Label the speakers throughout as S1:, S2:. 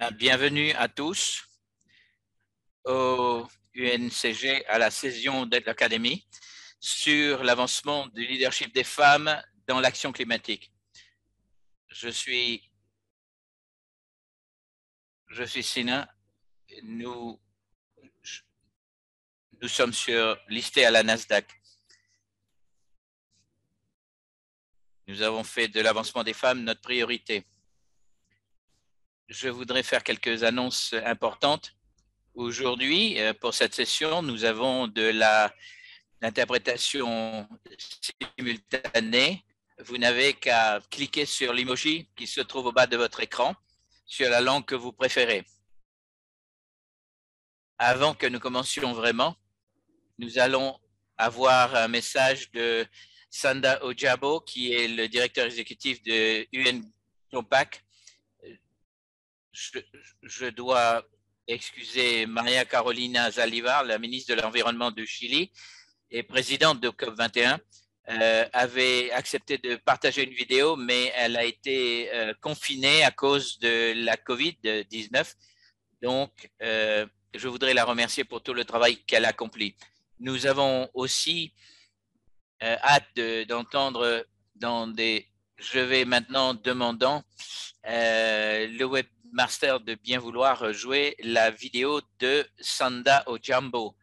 S1: Bienvenue à tous au UNCG, à la session de l'Académie sur l'avancement du leadership des femmes dans l'action climatique. Je suis Sina. Nous sommes listés à la Nasdaq. Nous avons fait de l'avancement des femmes notre priorité. Je voudrais faire quelques annonces importantes. Aujourd'hui, pour cette session, nous avons de l'interprétation simultanée. Vous n'avez qu'à cliquer sur l'emoji qui se trouve au bas de votre écran sur la langue que vous préférez. Avant que nous commencions vraiment, nous allons avoir un message de Sanda Ojabo, qui est le directeur exécutif de UN Compact. Je dois excuser Maria Carolina Zalivar, la ministre de l'Environnement du Chili et présidente de COP21. Avait accepté de partager une vidéo, mais elle a été confinée à cause de la COVID-19. Donc, je voudrais la remercier pour tout le travail qu'elle a accompli. Nous avons aussi hâte d'entendre Je vais maintenant demander le webmaster de bien vouloir jouer la vidéo de Sanda Ojabo,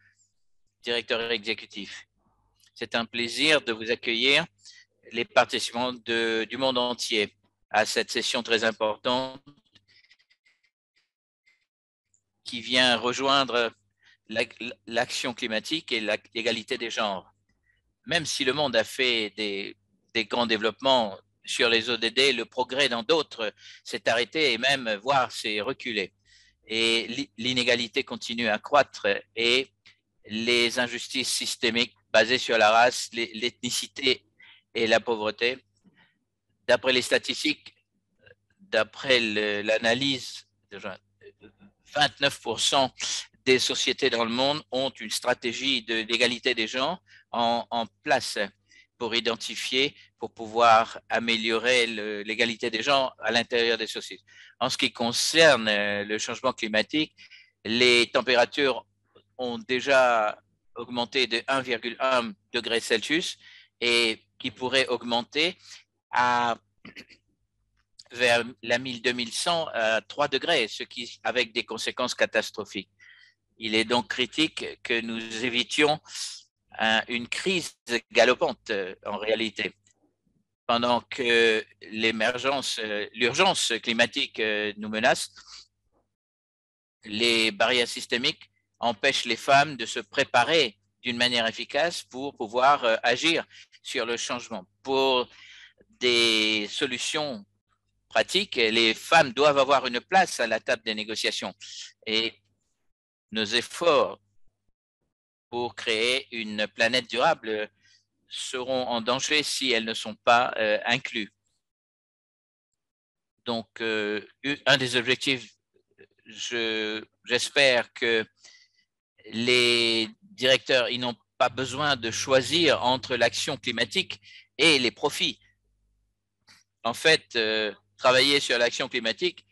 S1: directeur exécutif. C'est un plaisir de vous accueillir, les participants du monde entier, à cette session très importante qui vient rejoindre l'action climatique et l'égalité des genres. Même si le monde a fait des grands développements sur les ODD, le progrès dans d'autres s'est arrêté et même voire s'est reculé. Et l'inégalité continue à croître et les injustices systémiques basées sur la race, l'ethnicité et la pauvreté. D'après les statistiques, d'après l'analyse, 29% des sociétés dans le monde ont une stratégie d'égalité des genres en place pour identifier, pour pouvoir améliorer l'égalité des genres à l'intérieur des sociétés. En ce qui concerne le changement climatique, les températures ont déjà augmenté de 1,1 degré Celsius et qui pourrait augmenter vers la 2100 à 3 degrés, ce qui avec des conséquences catastrophiques. Il est donc critique que nous évitions une crise galopante en réalité. Pendant que l'urgence climatique nous menace, les barrières systémiques empêchent les femmes de se préparer d'une manière efficace pour pouvoir agir sur le changement. Pour des solutions pratiques, les femmes doivent avoir une place à la table des négociations. Et nos efforts pour créer une planète durable seront en danger si elles ne sont pas incluses. Donc, un des objectifs, j'espère que les directeurs, ils n'ont pas besoin de choisir entre l'action climatique et les profits. En fait, travailler sur l'action climatique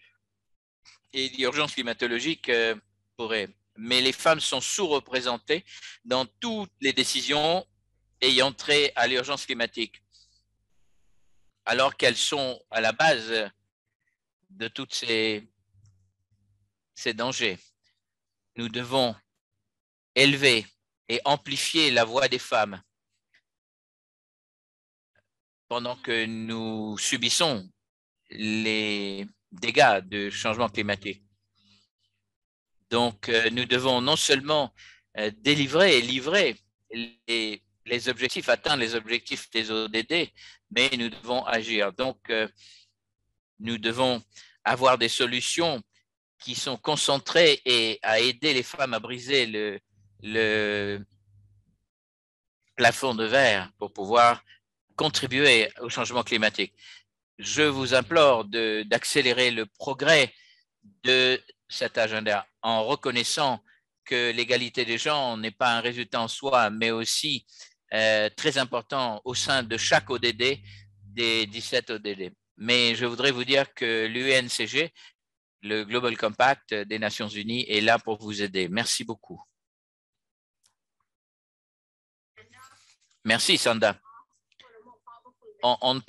S1: et l'urgence climatologique pourrait. Mais les femmes sont sous-représentées dans toutes les décisions ayant trait à l'urgence climatique, alors qu'elles sont à la base de tous ces dangers. Nous devons élever et amplifier la voix des femmes pendant que nous subissons les dégâts du changement climatique. Donc, nous devons non seulement délivrer et livrer les objectifs, atteindre les objectifs des ODD, mais nous devons agir. Donc, nous devons avoir des solutions qui sont concentrées et à aider les femmes à briser le plafond de verre pour pouvoir contribuer au changement climatique. Je vous implore d'accélérer le progrès de cet agenda en reconnaissant que l'égalité des genres n'est pas un résultat en soi, mais aussi très important au sein de chaque ODD des 17 ODD. Mais je voudrais vous dire que l'UNCG, le Global Compact des Nations Unies est là pour vous aider. Merci beaucoup. Merci, Sanda. On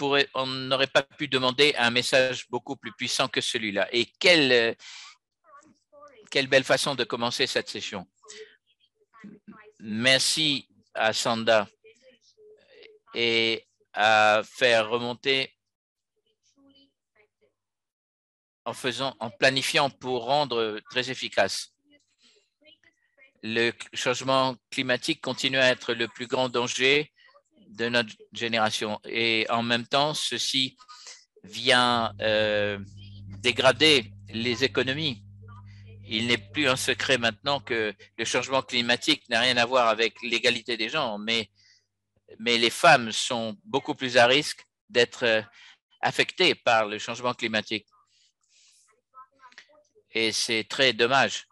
S1: n'aurait pas pu demander un message beaucoup plus puissant que celui-là. Et quelle belle façon de commencer cette session. Merci à Sanda et à faire remonter en planifiant pour rendre très efficace. Le changement climatique continue à être le plus grand danger de notre génération. Et en même temps, ceci vient dégrader les économies. Il n'est plus un secret maintenant que le changement climatique n'a rien à voir avec l'égalité des genres, mais les femmes sont beaucoup plus à risque d'être affectées par le changement climatique. Et c'est très dommage.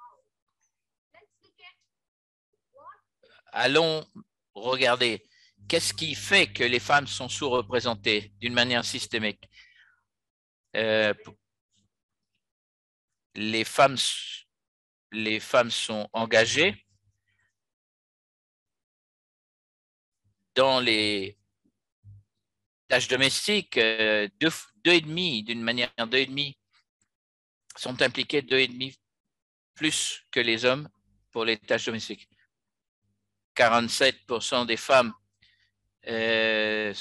S1: Allons regarder qu'est-ce qui fait que les femmes sont sous-représentées d'une manière systémique. Les femmes sont engagées dans les tâches domestiques, deux et demi, d'une manière 2,5 sont impliquées 2,5 plus que les hommes pour les tâches domestiques. 47% des femmes, les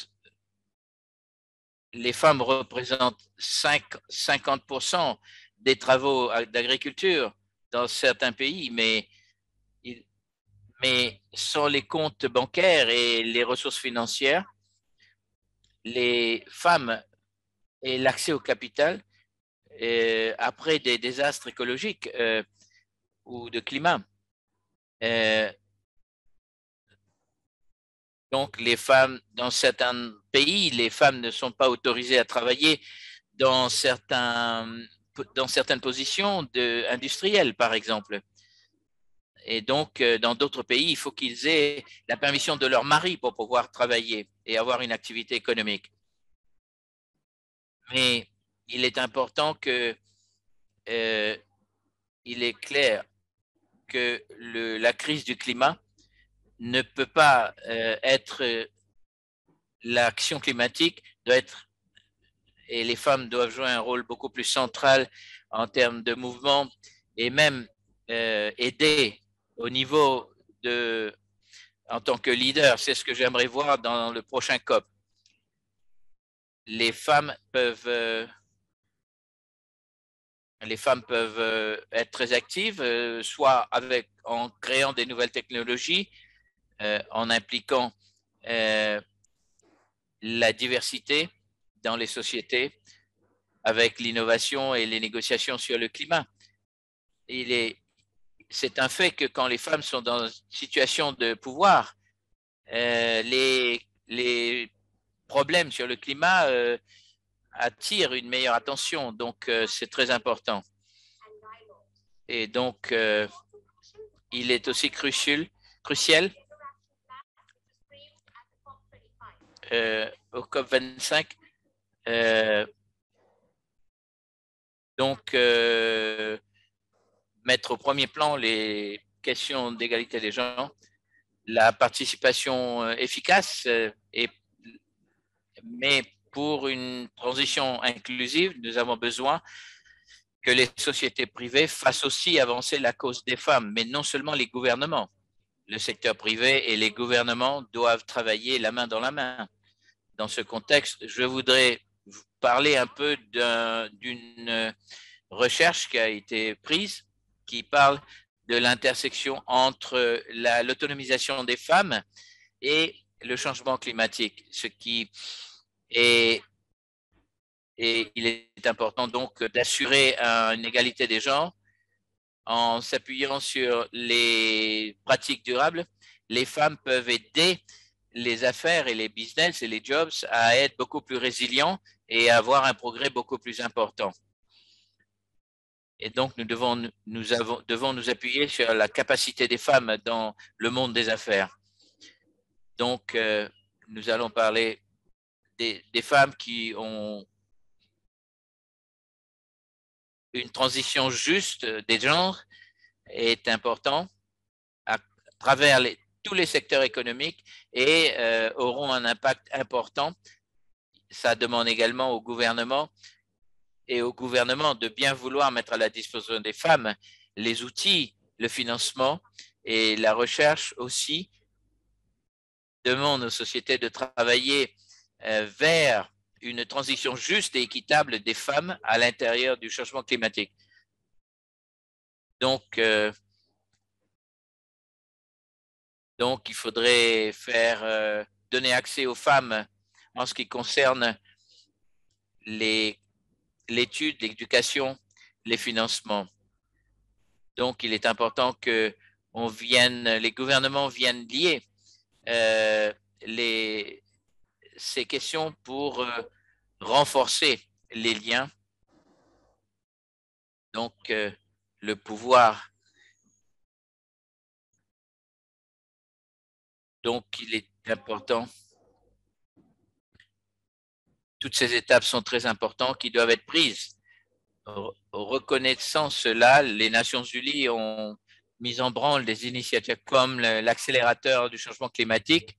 S1: femmes représentent 50% des travaux d'agriculture dans certains pays, mais sans les comptes bancaires et les ressources financières, les femmes et l'accès au capital après des désastres écologiques ou de climat. Donc, les femmes, dans certains pays, les femmes ne sont pas autorisées à travailler dans certaines positions industrielles, par exemple. Et donc, dans d'autres pays, il faut qu'ils aient la permission de leur mari pour pouvoir travailler et avoir une activité économique. Mais il est important que il est clair que la crise du climat ne peut pas être l'action climatique doit être et les femmes doivent jouer un rôle beaucoup plus central en termes de mouvement et même aider au niveau en tant que leader. C'est ce que j'aimerais voir dans le prochain COP. Les femmes peuvent être très actives, soit en créant des nouvelles technologies, en impliquant la diversité dans les sociétés, avec l'innovation et les négociations sur le climat. C'est un fait que quand les femmes sont dans une situation de pouvoir, les problèmes sur le climat attirent une meilleure attention. Donc, c'est très important. Et donc, il est aussi crucial au COP25 donc mettre au premier plan les questions d'égalité des genres, la participation efficace, mais pour une transition inclusive, nous avons besoin que les sociétés privées fassent aussi avancer la cause des femmes, mais non seulement les gouvernements. Le secteur privé et les gouvernements doivent travailler la main dans la main. Dans ce contexte, je voudrais vous parler un peu d'une recherche qui a été prise, qui parle de l'intersection entre l'autonomisation des femmes et le changement climatique, ce qui est et il est important donc d'assurer une égalité des genres en s'appuyant sur les pratiques durables. Les femmes peuvent aider les affaires et les business et les jobs à être beaucoup plus résilients et à avoir un progrès beaucoup plus important. Et donc, nous devons nous appuyer sur la capacité des femmes dans le monde des affaires. Donc, nous allons parler des femmes qui ont une transition juste des genres est important à travers tous les secteurs économiques et auront un impact important. Ça demande également au gouvernement de bien vouloir mettre à la disposition des femmes les outils, le financement et la recherche aussi demande aux sociétés de travailler vers une transition juste et équitable des femmes à l'intérieur du changement climatique. Donc, il faudrait donner accès aux femmes en ce qui concerne l'étude, l'éducation, les financements. Donc, il est important que les gouvernements viennent lier ces questions pour renforcer les liens. Donc, le pouvoir. Donc, il est important. Toutes ces étapes sont très importantes qui doivent être prises. Reconnaissant cela, les Nations Unies ont mis en branle des initiatives comme l'accélérateur du changement climatique,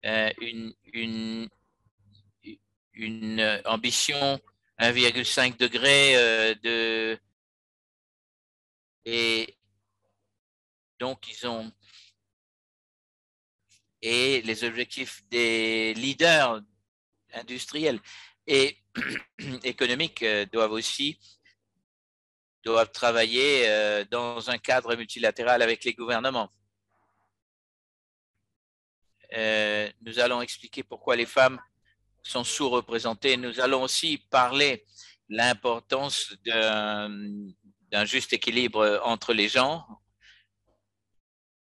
S1: une ambition 1,5 degré et donc et les objectifs des leaders industriels et économiques doivent travailler dans un cadre multilatéral avec les gouvernements. Nous allons expliquer pourquoi les femmes sont sous-représentées. Nous allons aussi parler de l'importance d'un juste équilibre entre les genres.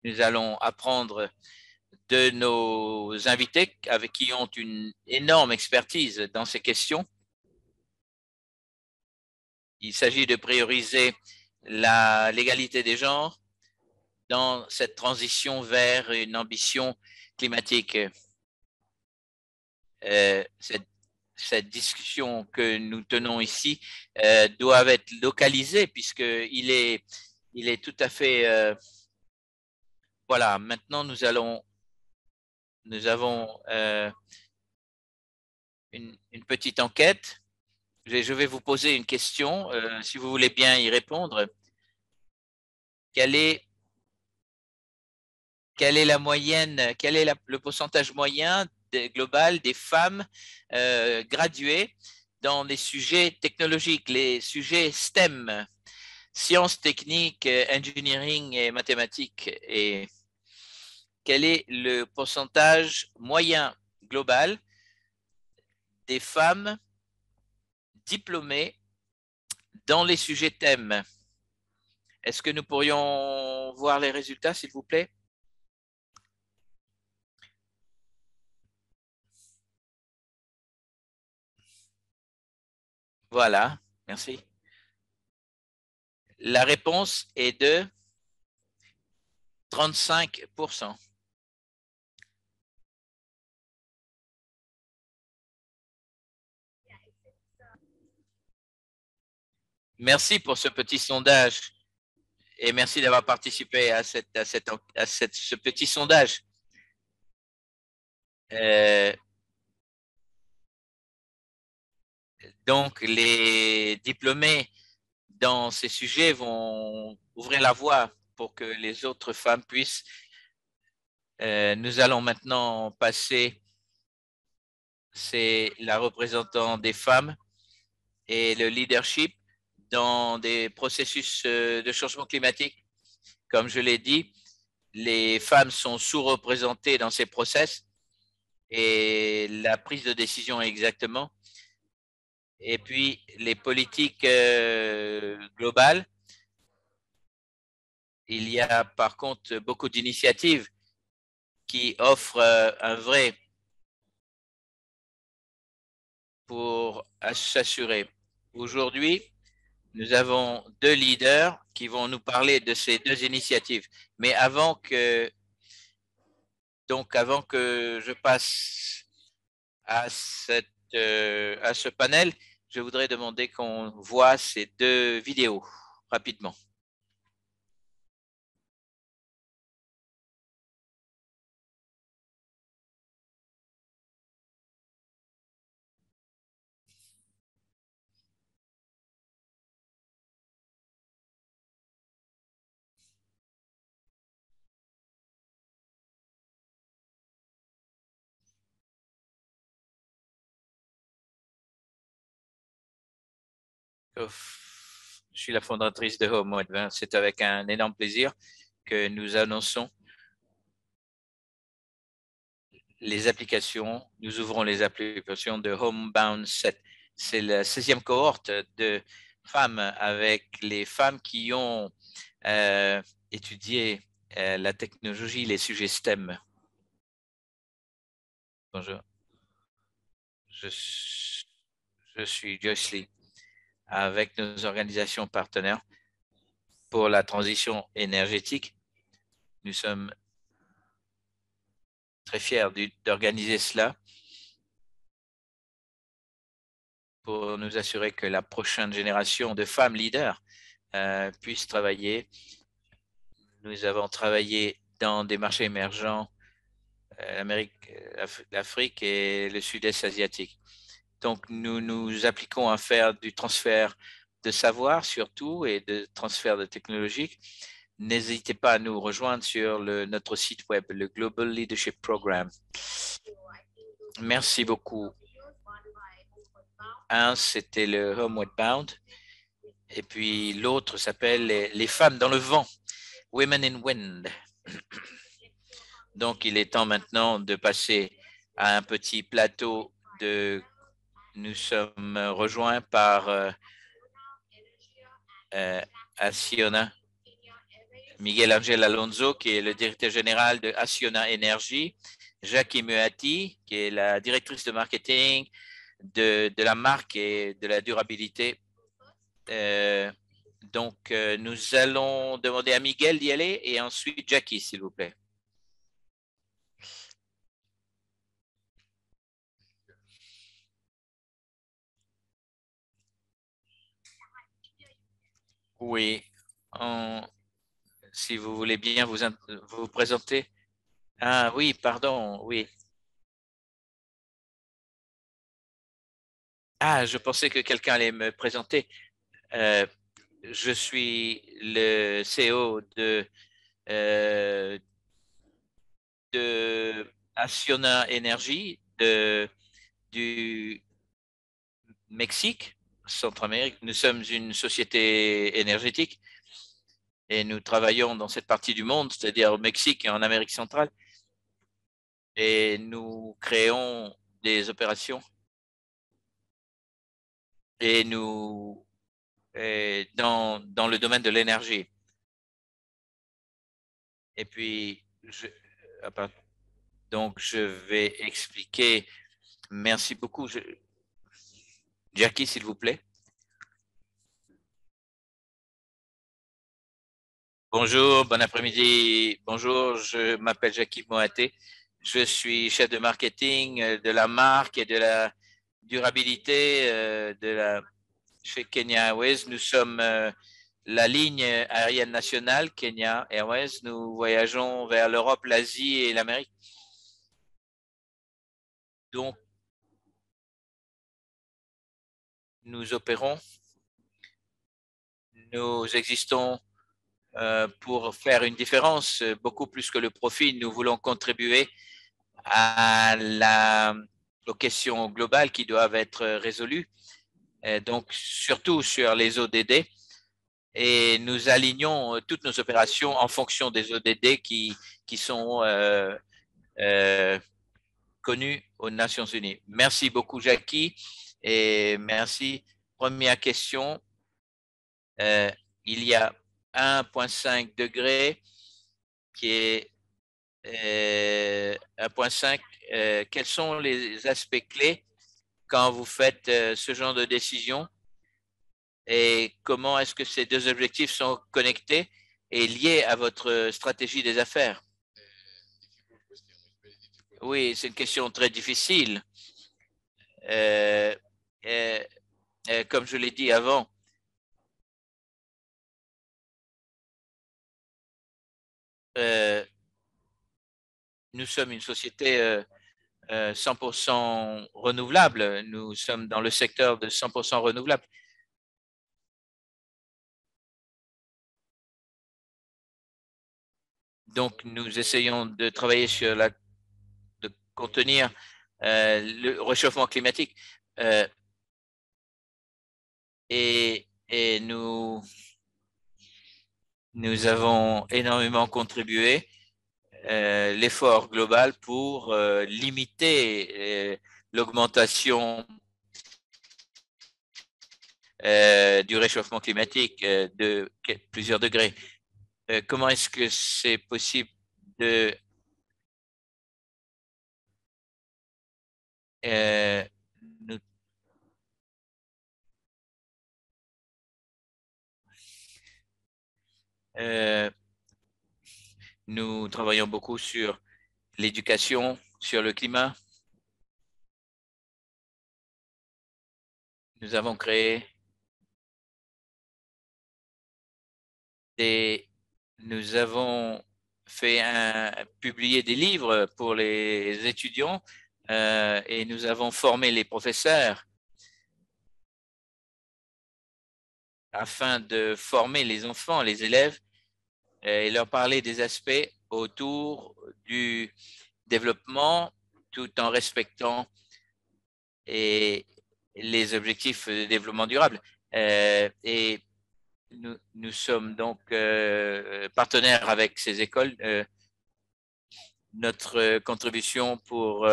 S1: Nous allons apprendre de nos invités avec qui ont une énorme expertise dans ces questions. Il s'agit de prioriser l'égalité des genres dans cette transition vers une ambition climatique. Cette discussion que nous tenons ici doit être localisée puisqu'il est tout à fait… voilà, maintenant nous avons une petite enquête. Je vais vous poser une question, si vous voulez bien y répondre. Quelle est la moyenne, quel est le pourcentage moyen global des femmes graduées dans les sujets technologiques, les sujets STEM, sciences, techniques, engineering et mathématiques, et quel est le pourcentage moyen global des femmes diplômées dans les sujets TEM? Est-ce que nous pourrions voir les résultats, s'il vous plaît? Voilà, merci. La réponse est de 35%. Merci pour ce petit sondage et merci d'avoir participé à ce petit sondage. Donc, les diplômés dans ces sujets vont ouvrir la voie pour que les autres femmes puissent. Nous allons maintenant passer, c'est la représentante des femmes et le leadership dans des processus de changement climatique. Comme je l'ai dit, les femmes sont sous-représentées dans ces process et la prise de décision exactement. Et puis, les politiques globales, il y a par contre beaucoup d'initiatives qui offrent un vrai pour s'assurer. Aujourd'hui, nous avons deux leaders qui vont nous parler de ces deux initiatives. Mais avant que je passe à ce panel, je voudrais demander qu'on voit ces deux vidéos rapidement. Je suis la fondatrice de HomeWeb. C'est avec un énorme plaisir que nous annonçons les applications. Nous ouvrons les applications de Homebound 7. C'est la 16e cohorte de femmes avec les femmes qui ont étudié la technologie, les sujets STEM. Bonjour. Je suis Joyce Lee avec nos organisations partenaires pour la transition énergétique. Nous sommes très fiers d'organiser cela pour nous assurer que la prochaine génération de femmes leaders puisse travailler. Nous avons travaillé dans des marchés émergents, l'Afrique et le sud-est asiatique. Donc, nous nous appliquons à faire du transfert de savoir surtout et de transfert de technologie. N'hésitez pas à nous rejoindre sur notre site web, le Global Leadership Programme. Merci beaucoup. Un, c'était le Homeward Bound. Et puis l'autre s'appelle les femmes dans le vent, Women in Wind. Donc, il est temps maintenant de passer à un petit plateau de... Nous sommes rejoints par Acciona, Miguel Angel Alonso, qui est le directeur général de Acciona Énergie, Jackie Muati, qui est la directrice de marketing de la marque et de la durabilité. Donc, nous allons demander à Miguel d'y aller et ensuite Jackie, s'il vous plaît. Oui, si vous voulez bien vous présenter. Ah oui, pardon, oui. Ah, je pensais que quelqu'un allait me présenter. Je suis le CEO de Acciona Énergie du Mexique, Centre-Amérique. Nous sommes une société énergétique et nous travaillons dans cette partie du monde, c'est-à-dire au Mexique et en Amérique centrale. Et nous créons des opérations et nous dans le domaine de l'énergie. Et puis, donc, je vais expliquer. Merci beaucoup. Jackie, s'il vous plaît. Bonjour, bon après-midi. Bonjour, je m'appelle Jackie Moaté. Je suis chef de marketing de la marque et de la durabilité chez Kenya Airways. Nous sommes la ligne aérienne nationale Kenya Airways. Nous voyageons vers l'Europe, l'Asie et l'Amérique. Donc, nous opérons, nous existons pour faire une différence, beaucoup plus que le profit. Nous voulons contribuer aux questions globales qui doivent être résolues, donc surtout sur les ODD. Et nous alignons toutes nos opérations en fonction des ODD qui sont connus aux Nations Unies. Merci beaucoup, Jackie, et merci. Première question. Il y a 1,5 degré qui est 1,5. Quels sont les aspects clés quand vous faites ce genre de décision et comment est-ce que ces deux objectifs sont connectés et liés à votre stratégie des affaires? Oui, c'est une question très difficile. comme je l'ai dit avant, nous sommes une société 100% renouvelable. Nous sommes dans le secteur de 100% renouvelable. Donc, nous essayons de travailler sur de contenir le réchauffement climatique et nous avons énormément contribué l'effort global pour limiter l'augmentation du réchauffement climatique de plusieurs degrés. Comment est-ce que c'est possible de nous, euh, nous travaillons beaucoup sur l'éducation, sur le climat. Nous avons créé nous avons publié des livres pour les étudiants et nous avons formé les professeurs afin de former les enfants, les élèves et leur parler des aspects autour du développement tout en respectant les objectifs de développement durable. Et nous sommes donc partenaires avec ces écoles. Notre contribution pour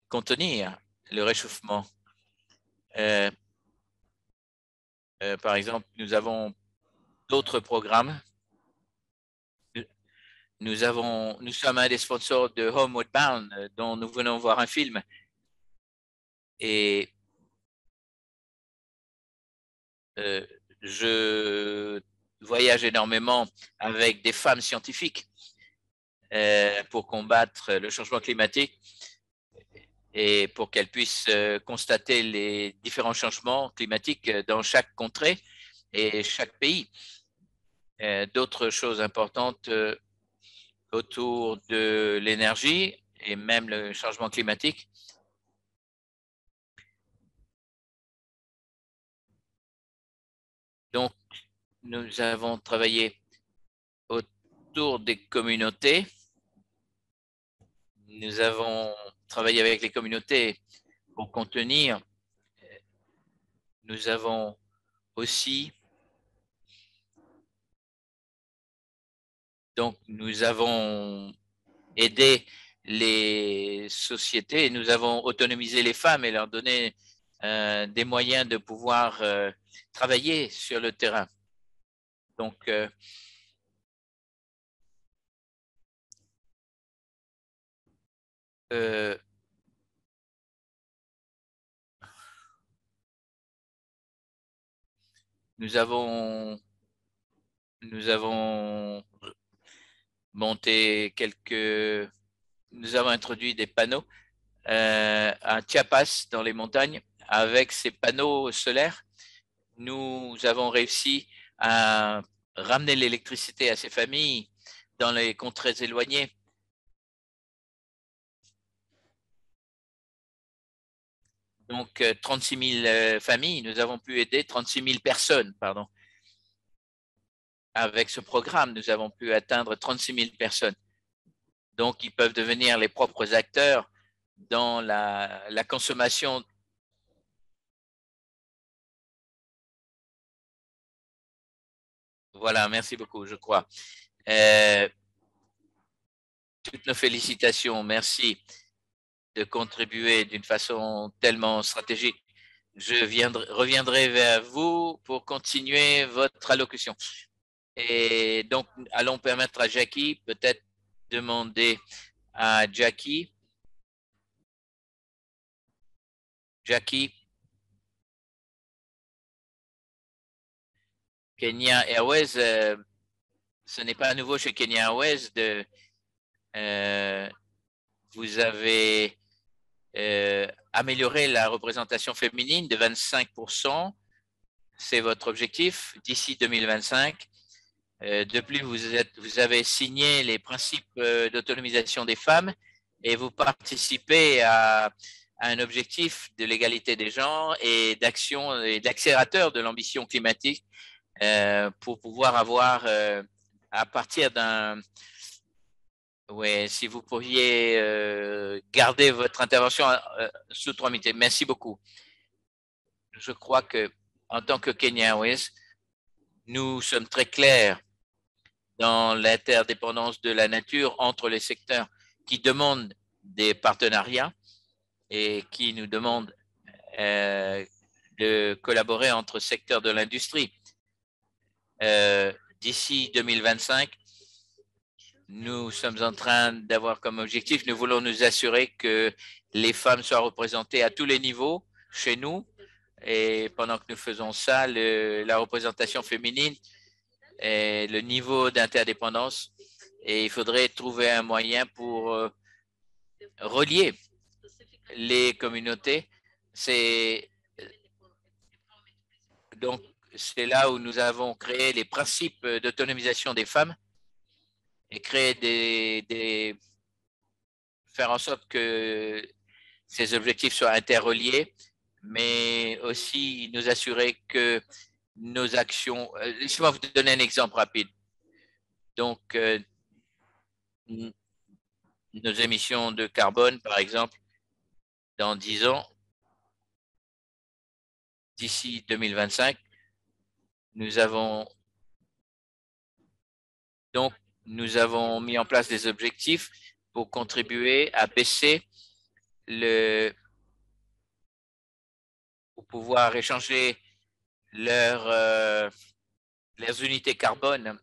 S1: contenir le réchauffement. Par exemple, nous avons d'autres programmes. Nous sommes un des sponsors de Homeward Bound, dont nous venons voir un film. Et je voyage énormément avec des femmes scientifiques pour combattre le changement climatique et pour qu'elles puissent constater les différents changements climatiques dans chaque contrée et chaque pays. D'autres choses importantes autour de l'énergie et même le changement climatique. Donc, nous avons travaillé autour des communautés. Nous avons travaillé avec les communautés pour contenir. Nous avons aussi, donc, nous avons aidé les sociétés et nous avons autonomisé les femmes et leur donné des moyens de pouvoir travailler sur le terrain. Donc, nous avons monté nous avons introduit des panneaux à Chiapas dans les montagnes avec ces panneaux solaires. Nous avons réussi à ramener l'électricité à ces familles dans les contrées éloignées. Donc, 36 000 familles, nous avons pu aider 36 000 personnes, pardon. Avec ce programme, nous avons pu atteindre 36 000 personnes. Donc, ils peuvent devenir les propres acteurs dans la consommation. Voilà, merci beaucoup, je crois. Toutes nos félicitations, merci de contribuer d'une façon tellement stratégique. Je reviendrai vers vous pour continuer votre allocution. Et donc, allons permettre à Jackie, peut-être demander à Jackie. Jackie, Kenya Airways, ce n'est pas nouveau chez Kenya Airways. Vous avez améliorer la représentation féminine de 25%. C'est votre objectif d'ici 2025. De plus, vous avez signé les principes d'autonomisation des femmes et vous participez à un objectif de l'égalité des genres et d'action et d'accélérateur de l'ambition climatique pour pouvoir avoir, à partir d'un… Oui, si vous pourriez garder votre intervention sous 3 minutes. Merci beaucoup. Je crois que en tant que Kenya Airways, nous sommes très clairs dans l'interdépendance de la nature entre les secteurs qui demandent des partenariats et qui nous demandent de collaborer entre secteurs de l'industrie. D'ici 2025, nous sommes en train d'avoir comme objectif, nous voulons nous assurer que les femmes soient représentées à tous les niveaux chez nous. Et pendant que nous faisons ça, la représentation féminine et le niveau d'interdépendance. Et il faudrait trouver un moyen pour relier les communautés. Donc, c'est là où nous avons créé les principes d'autonomisation des femmes et faire en sorte que ces objectifs soient interreliés, mais aussi nous assurer que nos actions… Laissez-moi vous donner un exemple rapide. Donc, nos émissions de carbone, par exemple, dans 10 ans, d'ici 2025, nous avons mis en place des objectifs pour contribuer à baisser pour pouvoir échanger leurs unités carbone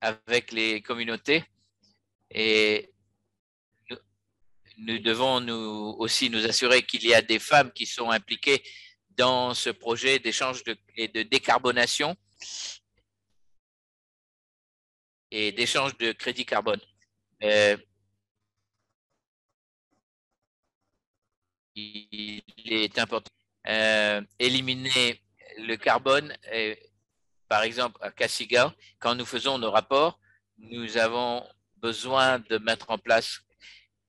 S1: avec les communautés. Et nous devons aussi nous assurer qu'il y a des femmes qui sont impliquées dans ce projet d'échange et de décarbonation et d'échange de crédits carbone. Il est important éliminer le carbone. Par exemple, à Kasiga, quand nous faisons nos rapports, nous avons besoin de mettre en place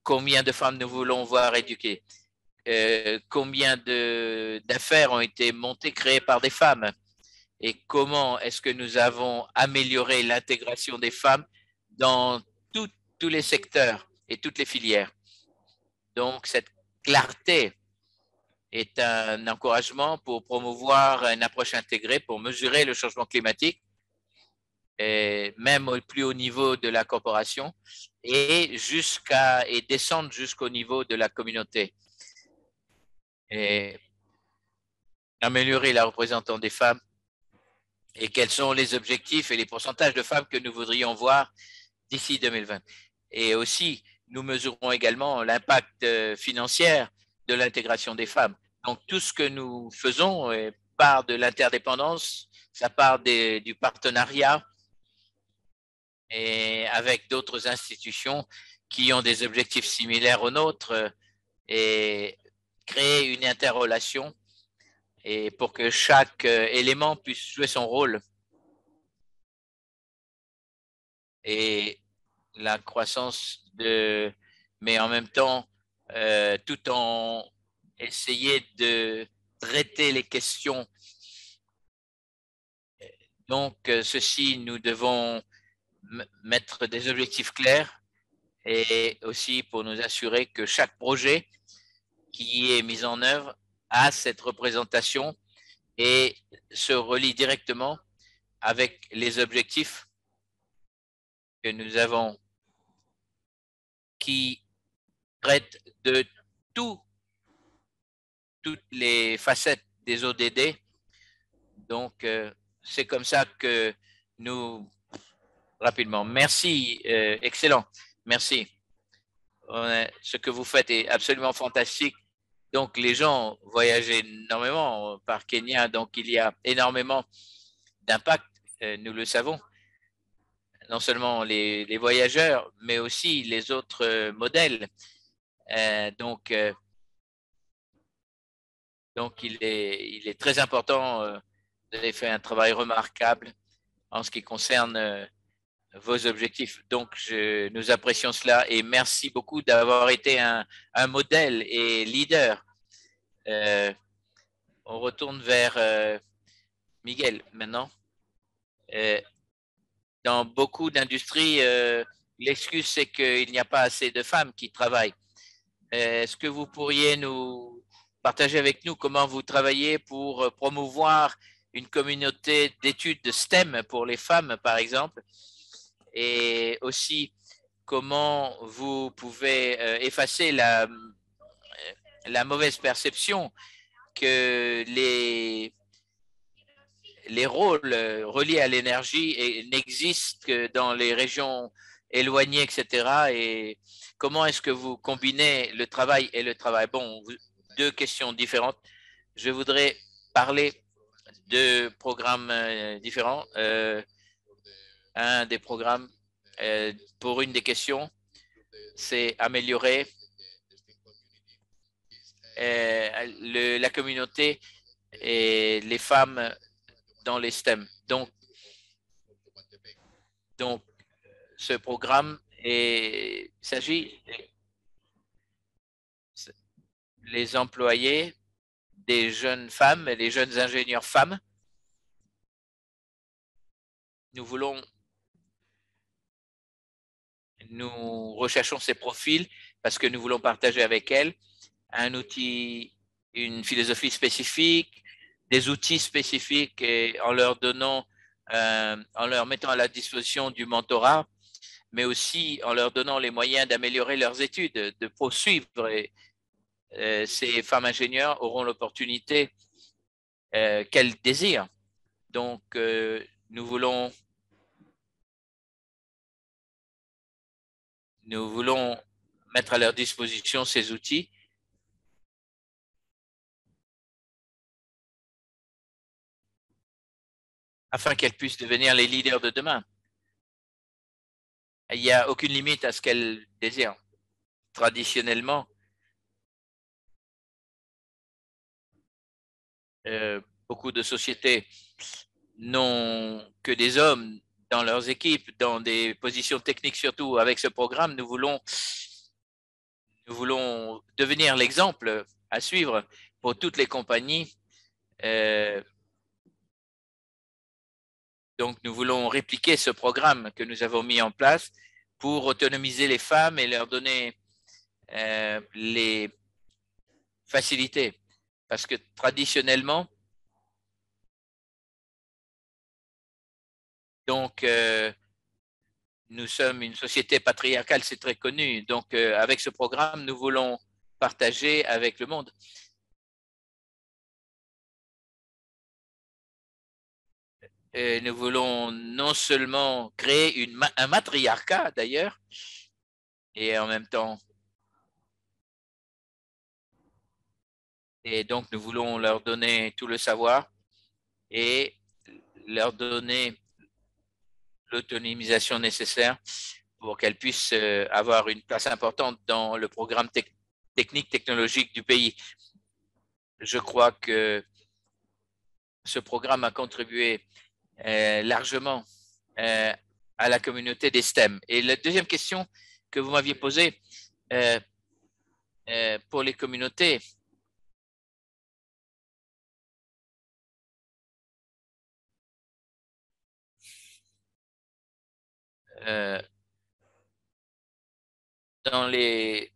S1: combien de femmes nous voulons voir éduquées, combien d'affaires ont été montées, créées par des femmes, et comment est-ce que nous avons amélioré l'intégration des femmes dans tous les secteurs et toutes les filières. Donc, cette clarté est un encouragement pour promouvoir une approche intégrée pour mesurer le changement climatique, et même au plus haut niveau de la corporation et descendre jusqu'au niveau de la communauté. Et améliorer la représentation des femmes et quels sont les objectifs et les pourcentages de femmes que nous voudrions voir d'ici 2020. Et aussi, nous mesurons également l'impact financier de l'intégration des femmes. Donc, tout ce que nous faisons part de l'interdépendance, ça part du partenariat et avec d'autres institutions qui ont des objectifs similaires aux nôtres et créer une interrelation et pour que chaque élément puisse jouer son rôle. Et la croissance mais en même temps, tout en essayer de traiter les questions. Donc, ceci, nous devons mettre des objectifs clairs et aussi pour nous assurer que chaque projet qui est mis en œuvre a cette représentation et se relie directement avec les objectifs que nous avons qui traitent de toutes les facettes des ODD. Donc, c'est comme ça que nous… Rapidement. Merci. Excellent. Merci. Ce que vous faites est absolument fantastique. Donc, les gens voyagent énormément par Kenya. Donc, il y a énormément d'impact. Nous le savons. Non seulement les voyageurs, mais aussi les autres modèles. Donc, Donc, il est très important. Vous avez fait un travail remarquable en ce qui concerne vos objectifs. Donc, nous apprécions cela et merci beaucoup d'avoir été un modèle et leader. On retourne vers Miguel maintenant. Dans beaucoup d'industries, l'excuse, c'est qu'il n'y a pas assez de femmes qui travaillent. Est-ce que vous pourriez nous partager avec nous comment vous travaillez pour promouvoir une communauté d'études de STEM pour les femmes, par exemple, et aussi comment vous pouvez effacer la mauvaise perception que les rôles reliés à l'énergie n'existent que dans les régions éloignées, etc. Et comment est-ce que vous combinez le travail et le travail? Bon, deux questions différentes. Je voudrais parler de programmes différents. Un des programmes, pour une des questions, c'est améliorer la communauté et les femmes dans les STEM. Donc ce programme s'agit les employés des jeunes femmes et des jeunes ingénieurs femmes. Nous recherchons ces profils parce que nous voulons partager avec elles un outil, une philosophie spécifique, des outils spécifiques et en leur mettant à la disposition du mentorat, mais aussi en leur donnant les moyens d'améliorer leurs études, de poursuivre. Et ces femmes ingénieurs auront l'opportunité qu'elles désirent. Donc, nous voulons mettre à leur disposition ces outils afin qu'elles puissent devenir les leaders de demain. Il n'y a aucune limite à ce qu'elles désirent. Traditionnellement, beaucoup de sociétés n'ont que des hommes dans leurs équipes, dans des positions techniques surtout. Avec ce programme, nous voulons devenir l'exemple à suivre pour toutes les compagnies. Donc, nous voulons répliquer ce programme que nous avons mis en place pour autonomiser les femmes et leur donner les facilités. Parce que traditionnellement, donc, nous sommes une société patriarcale, c'est très connu. Donc, avec ce programme, nous voulons partager avec le monde. Et nous voulons non seulement créer un matriarcat d'ailleurs, et en même temps, et donc nous voulons leur donner tout le savoir et leur donner l'autonomisation nécessaire pour qu'elles puissent avoir une place importante dans le programme technique technologique du pays. Je crois que ce programme a contribué largement à la communauté des STEM. Et la deuxième question que vous m'aviez posée pour les communautés, dans les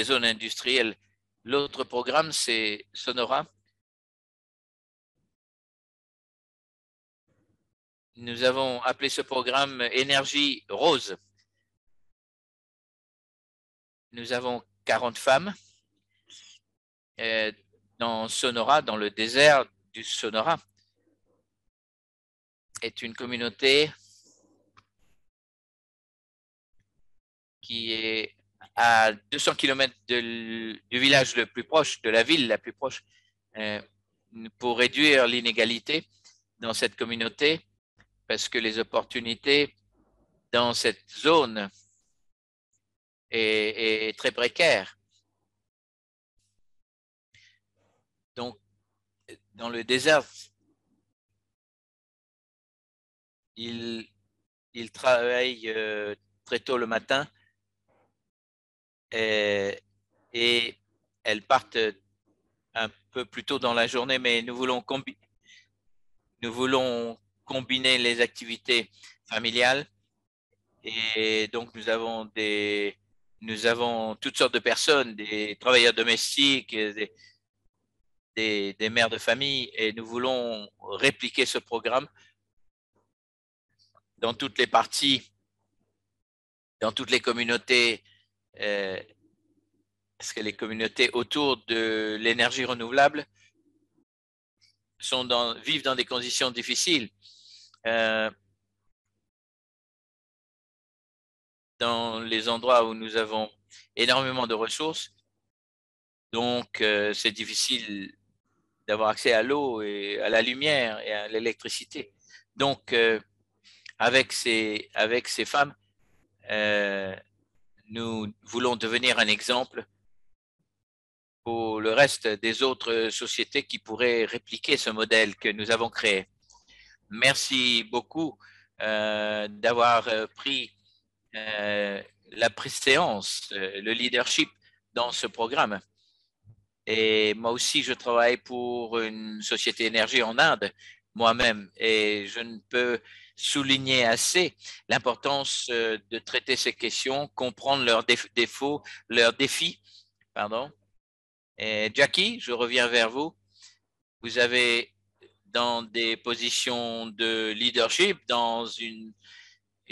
S1: zones industrielles. L'autre programme, c'est Sonora. Nous avons appelé ce programme Énergie Rose. Nous avons 40 femmes dans Sonora, dans le désert du Sonora. Est une communauté qui est à 200 km du village le plus proche, de la ville la plus proche, pour réduire l'inégalité dans cette communauté, parce que les opportunités dans cette zone est très précaire. dans le désert, ils travaillent très tôt le matin et elles partent un peu plus tôt dans la journée, mais nous voulons combiner les activités familiales et donc nous avons toutes sortes de personnes, des travailleurs domestiques, des mères de famille et nous voulons répliquer ce programme dans toutes les parties, dans toutes les communautés, parce que les communautés autour de l'énergie renouvelable vivent dans des conditions difficiles. Dans les endroits où nous avons énormément de ressources, donc c'est difficile d'avoir accès à l'eau et à la lumière et à l'électricité. Donc, avec ces femmes, nous voulons devenir un exemple pour le reste des autres sociétés qui pourraient répliquer ce modèle que nous avons créé. Merci beaucoup d'avoir pris la préséance, le leadership dans ce programme. Et moi aussi, je travaille pour une société énergie en Inde moi-même et je ne peux souligner assez l'importance de traiter ces questions, comprendre leurs défauts, leurs défis. Pardon. Et Jackie, je reviens vers vous. Vous avez dans des positions de leadership dans une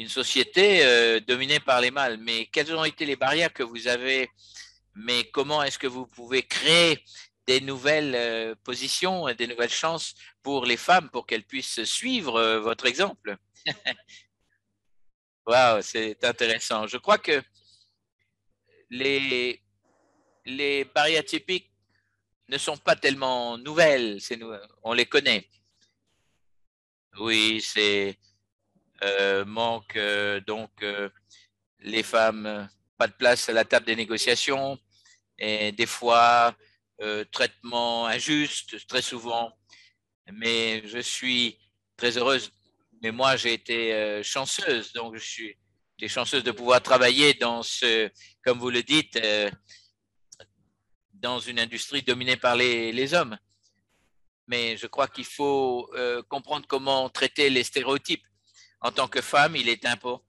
S1: société dominée par les mâles, mais quelles ont été les barrières que vous avez? Mais comment est-ce que vous pouvez créer des nouvelles positions et des nouvelles chances pour les femmes pour qu'elles puissent suivre votre exemple? Wow, c'est intéressant. Je crois que les, les barrières typiques ne sont pas tellement nouvelles, on les connaît. Oui, c'est manque donc les femmes, pas de place à la table des négociations et des fois traitement injuste, très souvent. Mais je suis très heureuse. Mais moi, j'ai été chanceuse, donc j'ai chanceuse de pouvoir travailler comme vous le dites, dans une industrie dominée par les hommes. Mais je crois qu'il faut comprendre comment traiter les stéréotypes. En tant que femme, il est important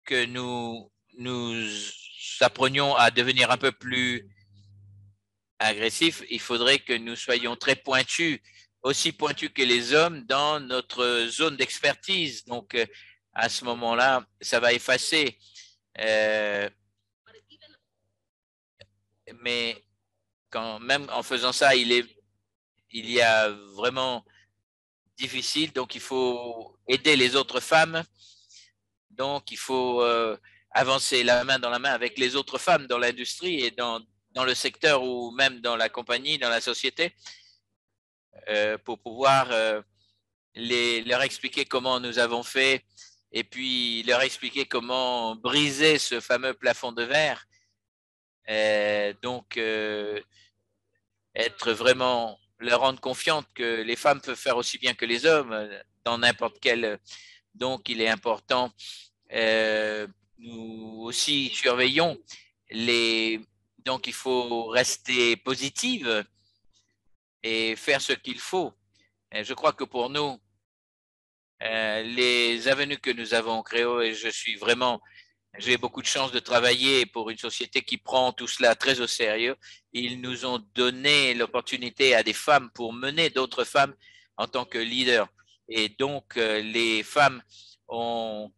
S1: que nous apprenions à devenir un peu plus agressifs. Il faudrait que nous soyons très pointus, aussi pointus que les hommes dans notre zone d'expertise. Donc, à ce moment-là, ça va effacer. Mais même en faisant ça, il y a vraiment difficile. Donc, il faut aider les autres femmes. Donc, il faut avancer la main dans la main avec les autres femmes dans l'industrie et dans le secteur ou même dans la compagnie, dans la société, pour pouvoir leur expliquer comment nous avons fait et puis leur expliquer comment briser ce fameux plafond de verre. Donc, être vraiment, leur rendre confiante que les femmes peuvent faire aussi bien que les hommes dans n'importe quel. Donc, il est important. Nous aussi surveillons donc il faut rester positive et faire ce qu'il faut. Et je crois que pour nous, les avenues que nous avons créées, et j'ai beaucoup de chance de travailler pour une société qui prend tout cela très au sérieux. Ils nous ont donné l'opportunité à des femmes pour mener d'autres femmes en tant que leaders. Et donc, les femmes ont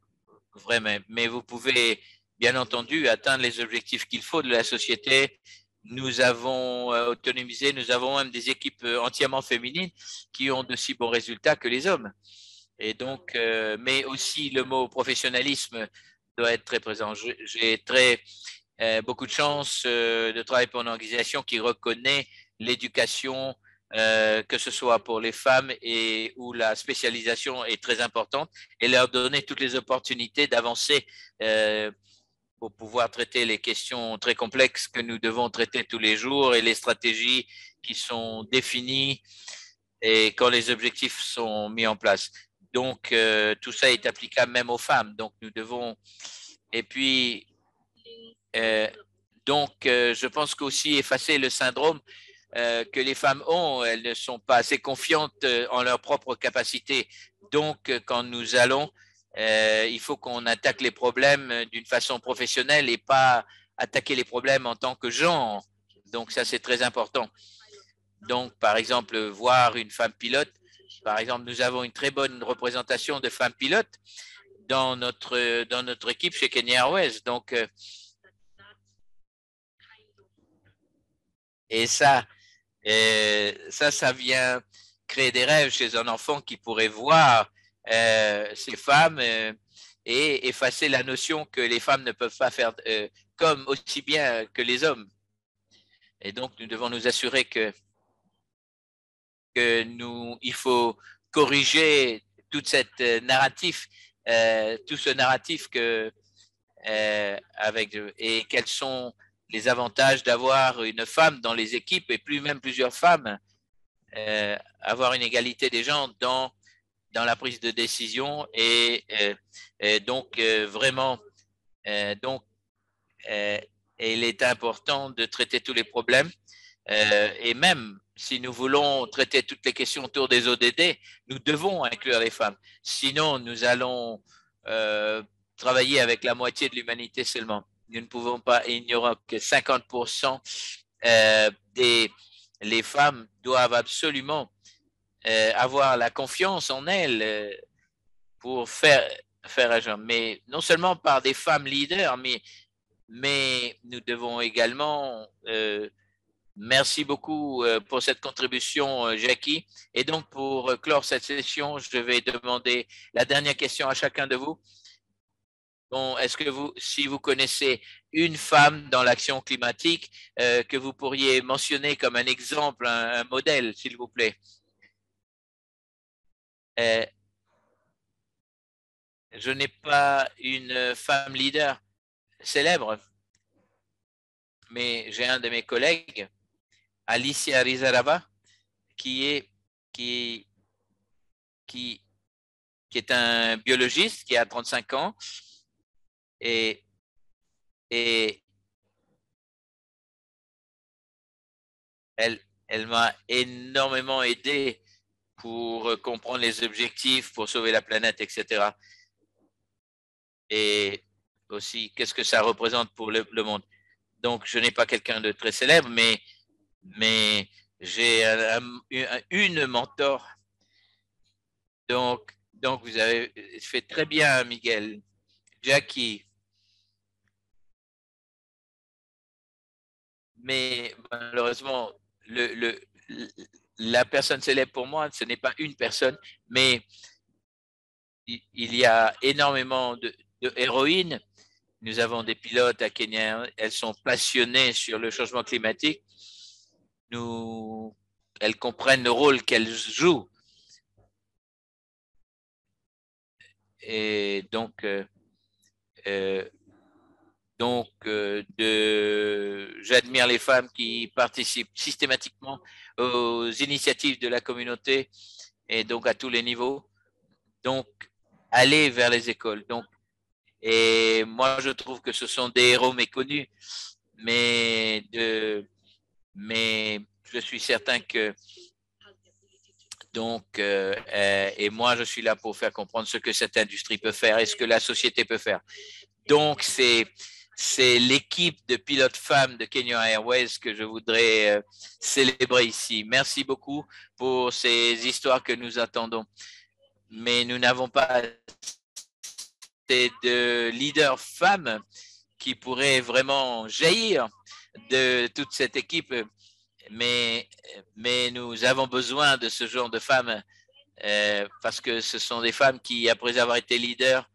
S1: vraiment, mais vous pouvez bien entendu atteindre les objectifs qu'il faut de la société. Nous avons autonomisé, nous avons même des équipes entièrement féminines qui ont de si bons résultats que les hommes. Et donc, mais aussi le mot professionnalisme doit être très présent. J'ai beaucoup de chance de travailler pour une organisation qui reconnaît l'éducation, que ce soit pour les femmes et où la spécialisation est très importante, et leur donner toutes les opportunités d'avancer pour pouvoir traiter les questions très complexes que nous devons traiter tous les jours et les stratégies qui sont définies et quand les objectifs sont mis en place. Donc, tout ça est applicable même aux femmes. Donc, nous devons… Et puis, je pense qu'aussi effacer le syndrome que les femmes ont, elles ne sont pas assez confiantes en leurs propres capacités. Donc, quand nous allons, il faut qu'on attaque les problèmes d'une façon professionnelle et pas attaquer les problèmes en tant que genre. Donc, ça, c'est très important. Donc, par exemple, voir une femme pilote. Par exemple, nous avons une très bonne représentation de femmes pilotes dans notre équipe chez Kenya Airways. Donc, et ça vient créer des rêves chez un enfant qui pourrait voir ces femmes et effacer la notion que les femmes ne peuvent pas faire comme aussi bien que les hommes. Et donc, nous devons nous assurer il faut corriger toute cette narratif, tout ce narratif et quels sont les avantages d'avoir une femme dans les équipes et même plusieurs femmes, avoir une égalité des genres dans la prise de décision et donc vraiment donc il est important de traiter tous les problèmes et même si nous voulons traiter toutes les questions autour des ODD, nous devons inclure les femmes. Sinon, nous allons travailler avec la moitié de l'humanité seulement. Nous ne pouvons pas, il n'y aura que 50% les femmes doivent absolument avoir la confiance en elles pour faire agir. Mais non seulement par des femmes leaders, mais nous devons également merci beaucoup pour cette contribution, Jackie. Et donc, pour clore cette session, je vais demander la dernière question à chacun de vous. Bon, est-ce que si vous connaissez une femme dans l'action climatique que vous pourriez mentionner comme un exemple, un modèle, s'il vous plaît? Je n'ai pas une femme leader célèbre, mais j'ai un de mes collègues, Alicia Rizarava, qui est, qui, qui, qui est un biologiste qui a 35 ans et, et elle m'a énormément aidé pour comprendre les objectifs, pour sauver la planète, etc. Et aussi, qu'est-ce que ça représente pour le monde. Donc, je n'ai pas quelqu'un de très célèbre, mais j'ai une mentor. Donc, vous avez fait très bien, Miguel. Jackie. Mais malheureusement, la personne célèbre pour moi, ce n'est pas une personne, mais il y a énormément de héroïnes. Nous avons des pilotes à Kenya, elles sont passionnées sur le changement climatique. Elles comprennent le rôle qu'elles jouent. Et donc, j'admire les femmes qui participent systématiquement aux initiatives de la communauté et donc à tous les niveaux. Donc, aller vers les écoles. Donc, et moi, je trouve que ce sont des héros méconnus, mais je suis certain que et moi, je suis là pour faire comprendre ce que cette industrie peut faire et ce que la société peut faire. Donc, c'est l'équipe de pilotes femmes de Kenya Airways que je voudrais célébrer ici. Merci beaucoup pour ces histoires que nous attendons. Mais nous n'avons pas de leaders femmes qui pourraient vraiment jaillir de toute cette équipe. Mais nous avons besoin de ce genre de femmes parce que ce sont des femmes qui, après avoir été leaders,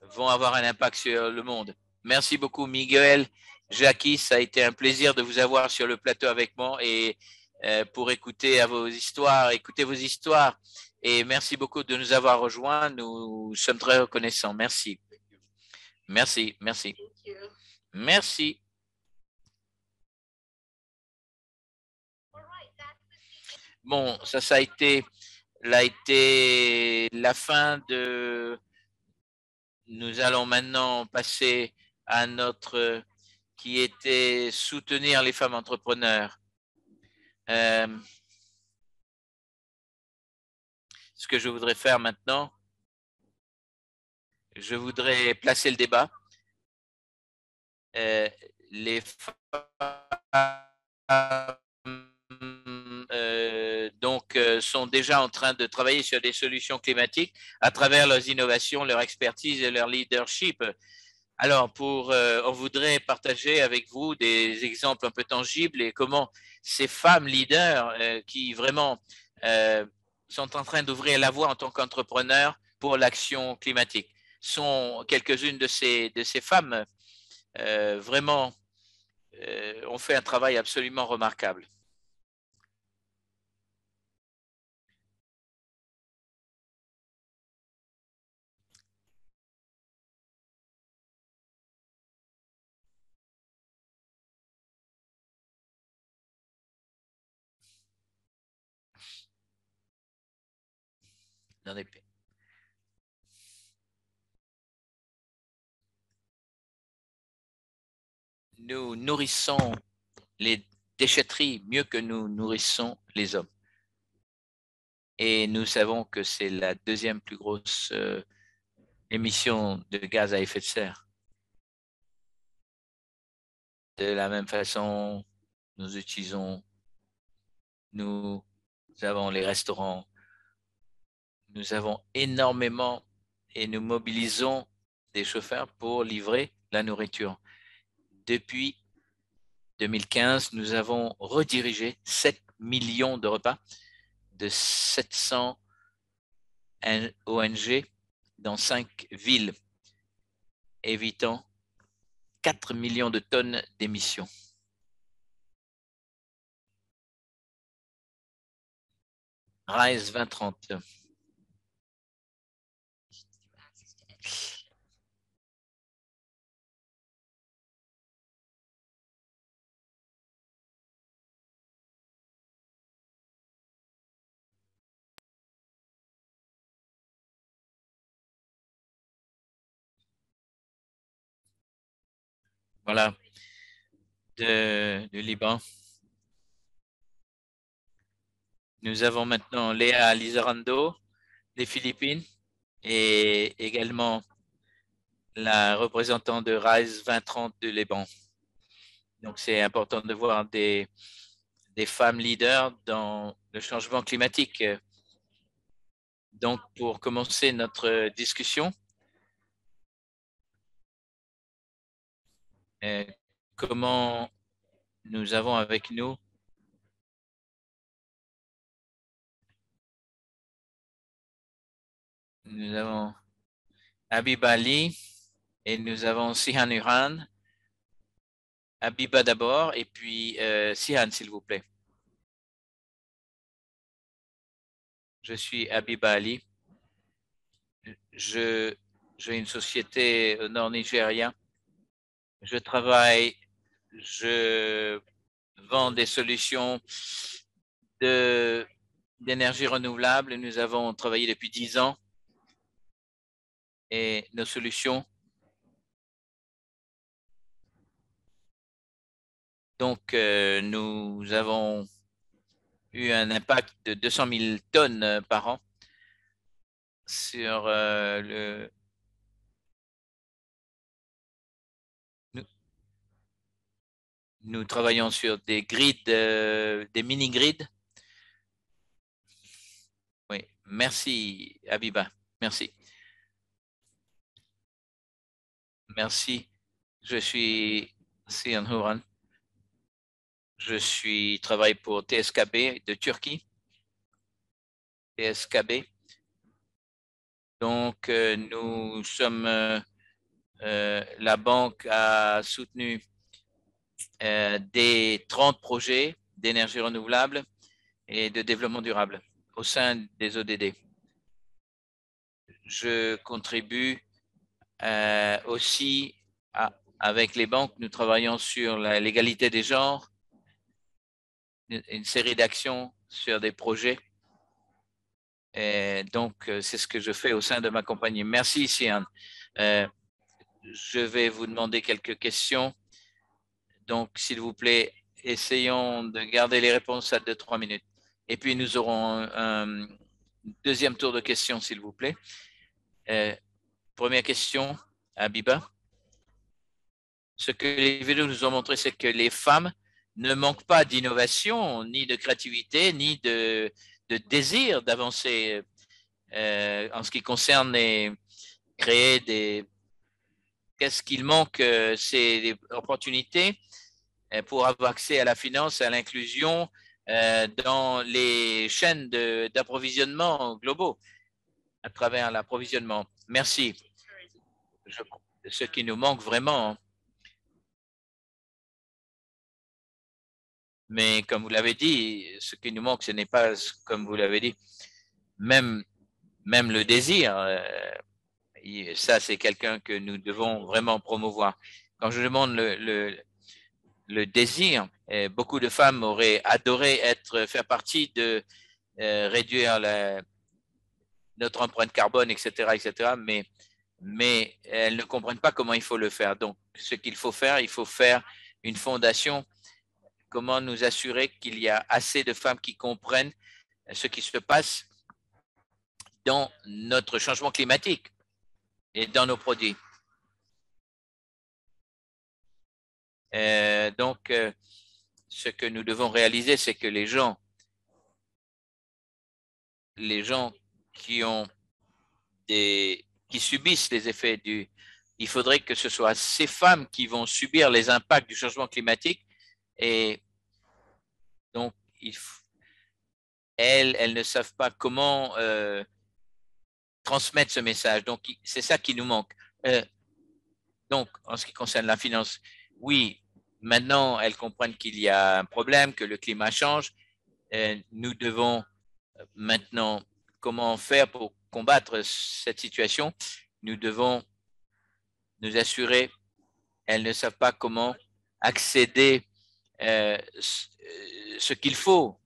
S1: vont avoir un impact sur le monde. Merci beaucoup, Miguel. Jackie, ça a été un plaisir de vous avoir sur le plateau avec moi et pour écouter vos histoires. Et merci beaucoup de nous avoir rejoints. Nous sommes très reconnaissants. Merci. Merci. Merci. Merci. Bon, ça a été la fin de. Nous allons maintenant passer à notre qui était soutenir les femmes entrepreneurs. Ce que je voudrais faire maintenant, je voudrais placer le débat. Les femmes sont déjà en train de travailler sur des solutions climatiques à travers leurs innovations, leur expertise et leur leadership. Alors, on voudrait partager avec vous des exemples un peu tangibles et comment ces femmes leaders qui vraiment sont en train d'ouvrir la voie en tant qu'entrepreneurs pour l'action climatique sont quelques-unes de ces femmes vraiment ont fait un travail absolument remarquable. Dans les pays. Nous nourrissons les déchetteries mieux que nous nourrissons les hommes. Et nous savons que c'est la deuxième plus grosse émission de gaz à effet de serre. De la même façon, nous avons les restaurants, nous avons énormément et nous mobilisons des chauffeurs pour livrer la nourriture. Depuis 2015, nous avons redirigé 7 millions de repas de 700 ONG dans 5 villes, évitant 4 millions de tonnes d'émissions. RISE 2030. Voilà, du Liban. Nous avons maintenant Léa Lizarando des Philippines et également la représentante de RISE 2030 du Liban. Donc, c'est important de voir des femmes leaders dans le changement climatique. Donc, pour commencer notre discussion, comment nous avons avec nous Habiba Ali et nous avons Sihan Uran. Habiba d'abord et puis Sihan, s'il vous plaît. Je suis Habiba Ali. J'ai une société au nord nigérien. Je vends des solutions d'énergie renouvelable. Nous avons travaillé depuis 10 ans et nos solutions. Donc, nous avons eu un impact de 200 000 tonnes par an sur Nous travaillons sur des grids, des mini-grids. Oui, merci Abiba, merci. Merci. Je suis Sian Huran. Je travaille pour TSKB de Turquie. TSKB. Donc, nous sommes, la banque a soutenu des 30 projets d'énergie renouvelable et de développement durable au sein des ODD. Je contribue aussi avec les banques. Nous travaillons sur l'égalité des genres, une série d'actions sur des projets. Et donc, c'est ce que je fais au sein de ma compagnie. Merci, Sian. Je vais vous demander quelques questions. Donc, s'il vous plaît, essayons de garder les réponses à 2-3 minutes. Et puis, nous aurons un deuxième tour de questions, s'il vous plaît. Première question, Abiba. Ce que les vidéos nous ont montré, c'est que les femmes ne manquent pas d'innovation, ni de créativité, ni de désir d'avancer en ce qui concerne créer des… Qu'est-ce qu'il manque? C'est des opportunités pour avoir accès à la finance, à l'inclusion dans les chaînes d'approvisionnement globaux, à travers l'approvisionnement. Merci. Ce qui nous manque vraiment, mais comme vous l'avez dit, ce qui nous manque, ce n'est pas, comme vous l'avez dit, même le désir. Ça, c'est quelqu'un que nous devons vraiment promouvoir. Quand je demande le désir, beaucoup de femmes auraient adoré faire partie de réduire notre empreinte carbone, etc., etc., mais elles ne comprennent pas comment il faut le faire. Donc, ce qu'il faut faire, il faut faire une fondation. Comment nous assurer qu'il y a assez de femmes qui comprennent ce qui se passe dans notre changement climatique et dans nos produits. Donc, ce que nous devons réaliser, c'est que les gens qui subissent les effets il faudrait que ce soit ces femmes qui vont subir les impacts du changement climatique et donc elles ne savent pas comment transmettre ce message. Donc, c'est ça qui nous manque. Donc, en ce qui concerne la finance, oui, maintenant, elles comprennent qu'il y a un problème, que le climat change. Nous devons maintenant, comment faire pour combattre cette situation? Nous devons nous assurer, elles ne savent pas comment accéder ce qu'il faut.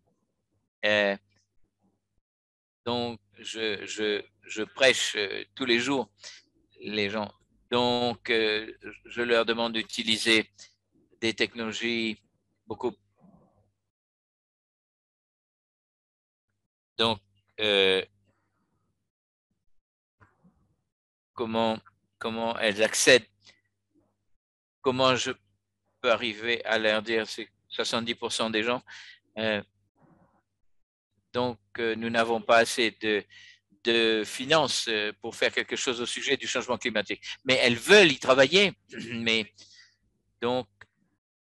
S1: Donc, je prêche tous les jours les gens. Donc, je leur demande d'utiliser des technologies beaucoup. Donc, comment elles accèdent, comment je peux arriver à leur dire, c'est 70% des gens. Donc, nous n'avons pas assez de finances pour faire quelque chose au sujet du changement climatique. Mais elles veulent y travailler. Mais donc,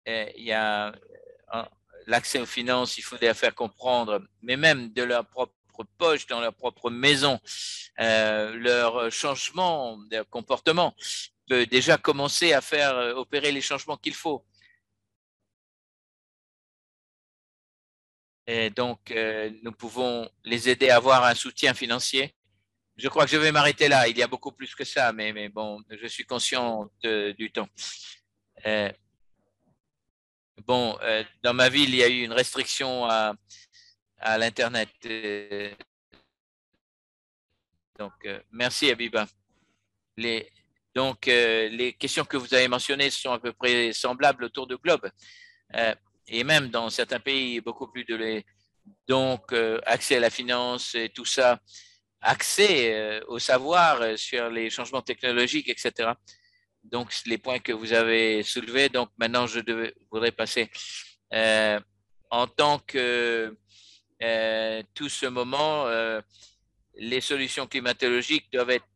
S1: il y a l'accès aux finances, il faut les faire comprendre, mais même de leur propre poche, dans leur propre maison, leur changement de comportement peut déjà commencer à faire opérer les changements qu'il faut. Et donc, nous pouvons les aider à avoir un soutien financier. Je crois que je vais m'arrêter là. Il y a beaucoup plus que ça, mais bon, je suis conscient du temps. Bon, dans ma ville, il y a eu une restriction à l'Internet. Donc, merci, Abiba. Donc, les questions que vous avez mentionnées sont à peu près semblables autour du globe. Et même dans certains pays, beaucoup plus de les… Donc, accès à la finance et tout ça, accès au savoir sur les changements technologiques, etc. Donc, les points que vous avez soulevés. Donc, maintenant, je voudrais passer en tant que tout ce moment, les solutions climatologiques doivent être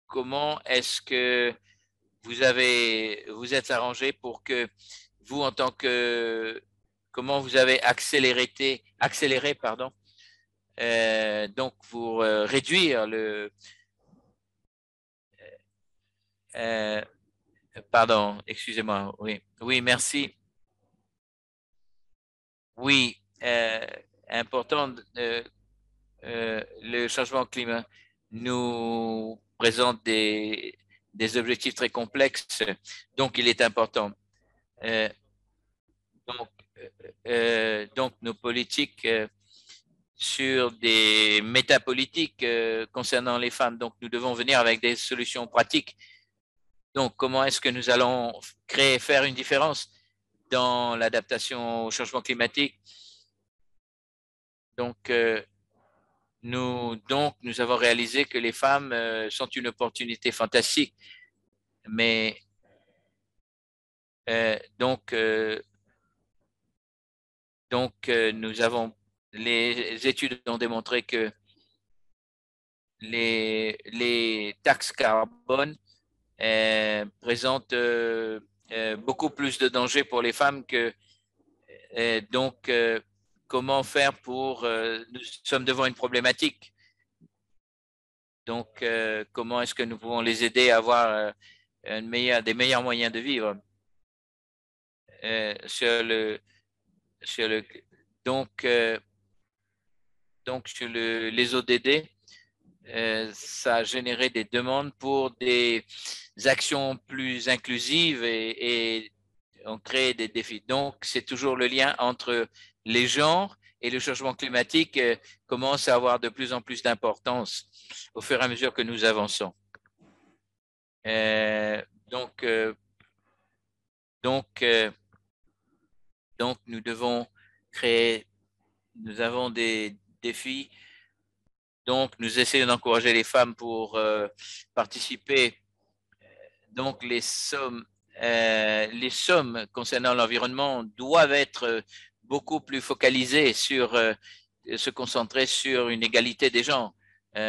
S1: comment est-ce que vous êtes arrangé pour que vous, en tant que, comment vous avez accéléré, pardon, donc pour réduire pardon, excusez-moi, oui, merci. Oui, important, le changement climatique nous présente des objectifs très complexes, donc il est important. Donc nos politiques sur des métapolitiques concernant les femmes. Donc, nous devons venir avec des solutions pratiques. Donc, comment est-ce que nous allons faire une différence dans l'adaptation au changement climatique? Donc, nous avons réalisé que les femmes sont une opportunité fantastique. Mais nous avons, les études ont démontré que les taxes carbone présentent beaucoup plus de dangers pour les femmes que comment faire nous sommes devant une problématique. Donc, comment est-ce que nous pouvons les aider à avoir des meilleurs moyens de vivre sur le donc sur les ODD, ça a généré des demandes pour des actions plus inclusives et on crée des défis. Donc, c'est toujours le lien entre les genres et le changement climatique commence à avoir de plus en plus d'importance au fur et à mesure que nous avançons. Donc, nous devons nous avons des défis. Donc, nous essayons d'encourager les femmes pour participer. Donc, les sommes concernant l'environnement doivent être beaucoup plus focalisées sur se concentrer sur une égalité des genres.